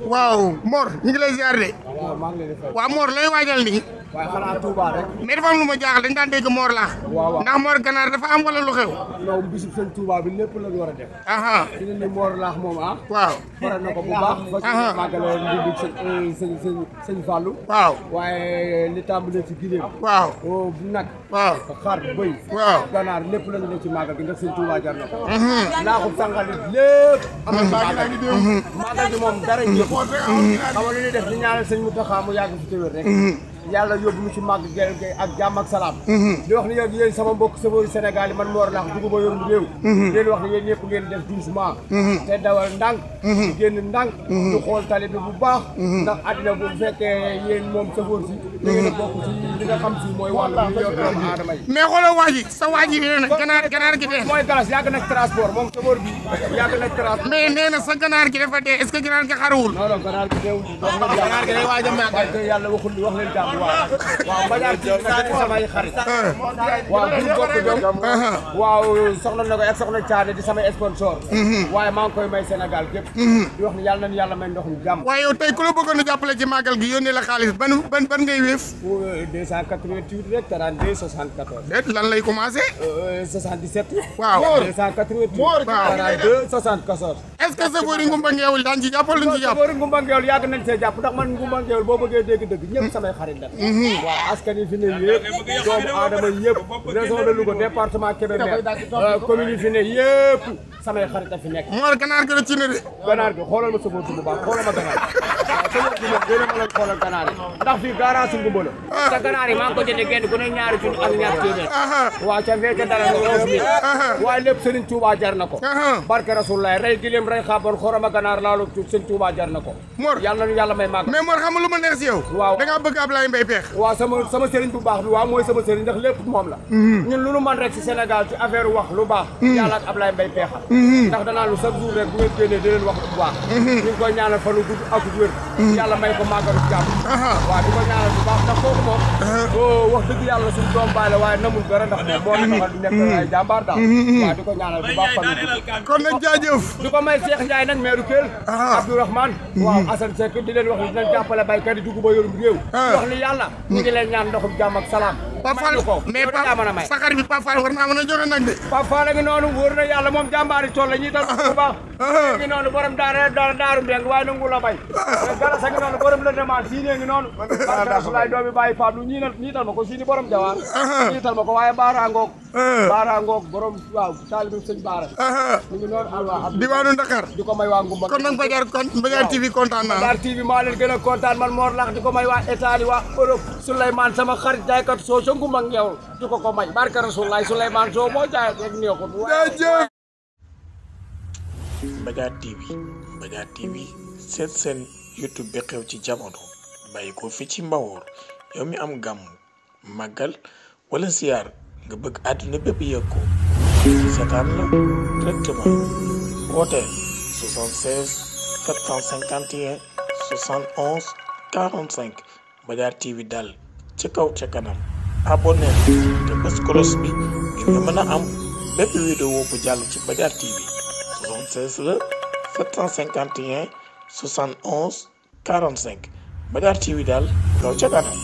waaw Mor ñu ngi lay ziar de. waaw maa ngi leen di fay. waaw Mor lay waajal nii. waaye xanaa Touba rek. mais dafa am lu ma jaaxal dañ daan dégg Mor laax. waaw ndax Mor ganaar dafa am wala lu xew. non bisub sëñ Touba bi lépp lañu war a def. fi ne ni Mor laax moom waaw faral na ko bu baax. fa màggale ndi sëñ Fallou. waaw waaye li tàmbalee ci gileem. waaw bu nag. waaw xar bëy. waaw ganaar lépp lañu def ci màggal gi ndax sëñ Touba jar na ko. laaxum sàngalit lépp. am na màggal gi moom dara ñëpp. xam nga lu ñuy def di ñaanal sëñ Mountakha mu yàgg fi téwér rek. yàlla yóbbu ñu ci màgg gerte gi ak jàmm ak salaam. di wax ni yéen sama mbokk chauffeur Sénégal yi man Mor Laax dugub ba yorum réew. leen wax ni yéen ñëpp ngeen def doucement. te dawal ndànk. génn ndànk. ñu xool tali bi bu baax. ndax àddina bu fekkee yéen moom chauffeur si. da ngeen a bokk ci li nga xam si mooy wàllu bi yor doomu aadama yi. mais xoolal waa ji sa waa ji nee na ganaar gi dee. mooy galas yàgg na transport moom chauffeur bi yàgg na transport. mais nee na sa ganaar gi dafa dee est-ce que ganaar gi xaruwul. non non ganaar gi deewul. ganaar gi day waaj a màgg. parce que yàlla waxul wax leen jàmm waaw Mbadiar ci nag samay xarit. waaw pour bokk jom. waaw soxna na ko ak soxna Thiané di samay sponsor. waaye maa ngi koy may Sénégal gépp. di wax ni yàlla nañu yàlla may ndox mi jàmm. waaye yow tey ku la bëggoon a jàppale ci màggal gi yónnee la xaalis ban ngay wéef. 288 rek 32 74. déet lan lay commencé. 77. waaw 288. 42 74. est-ce que chauffeur yi Ngumba Ngeewul daan ci jàpp wala duñ ci jàpp. chauffeur yi Ngumba Ngeewul yàgg nañ see jàpp ndax man Ngumba Ngeewul boo bëggee dégg-dëgg ñëpp samay xarit la. waaw askan yi fi ne yëpp doomu aadama yëpp région de Louga département Kébémer commune yi fi ne yëpp samay xarit a fi nekk. Mor ganaar gi ci ne de. ganaar gi xoolal ma chauffeur bu baax xoolal ma ganaar waaw chauffeur bi moom gën a mën a xoolal ganaar yi ndax fii garage Ngumba la te ganaar yi maa ngi ko jëndee genn ku ne ñaari junni ak ñaar téeméer waaw ca fekk dara nga 11 000 waaye lépp Serigne Touba jar na ko barke Rasulullah rey gileem rey xaabar xoroma ganaar laalu Serigne Touba jar na ko Mor yàlla nañu yàlla may màgg mais Mor xam nga lu ma neex si yow waaw da ngaa bëgg Ablaye Mbaye Peex waaw sama Serigne bu baax bi waaw mooy sama Serigne ndax lépp moom la ñun lu nu man rek ci Sénégal ci affaire wax lu baax yàlla ak Ablaye Mbaye Peexal ndax danaa lu chaque jour rek bu ngeen génnee di leen wax bu baax ñu ngi koy ñaanal fa lu gudd ak wér yàlla may ko màggalu jàmm waaw di ko ñaanal bu baax ndax kooku moom wax dëgg yàlla suñu doom baale waaye namul dara ndax moom moo la taxal di nekk ay jàmbaar daal waaw di ko ñaanal bu baax fan kon nag jaajëf di ko may Cheikh Ndiaye nag maire Kell Abdourahmane waaw Assane Seck di leen wax ni dinañ jàppale baykat yi dugub ba yorum réew wax ni yàlla ñu ngi leen ñaan ndoxum jàmm ak salaam Pafal mais Pafal saxar bi Pafal war naa mën a joxe nag de Pafal a ngi noonu wóor na yàlla moom jàmbaari tool la ñuy dal bu baax ngi noonu borom daaru mbeng waaye nangu la bay galas a ngi noonu borom la demande siine ngi noonu barkasulaay doomi bàyyi Pape lu ñiital ma ko siini borom jawaar ñiital ma ko waaye baara ngoog borom waaw taalibe sëñ baara ñu ngi noonu alwa diwaanu Dakar di ko may waa Ngumba kon nag Mbadiar TV kontaan naa Mbadiar TV maa leen gën a kontaan man Mor Laax di ko may waa Italie waa Europe Souleymane sama xarit jaaykat soo ca Ngumba Ngeewul di ko may barke Rasulaay Souleymane soo moo jaay rek neexut jaajëf Mbadiar TV seen YouTube bi xew ci jamono bàyyi ko fi ci Mbawoor yow mi am gàmm màggal wala ziar nga bëgg àdduna bépp yëg ko seetaan la directement woote 76 751 71 45 Mbadiar TV daal ci kaw ca kanam abonné te bës cloche bi ngir nga mën a am bépp vidéo bu jàll ci Mbadiar TV 76 la 751 71 45 Mbadiar TV daal kaw ca kanam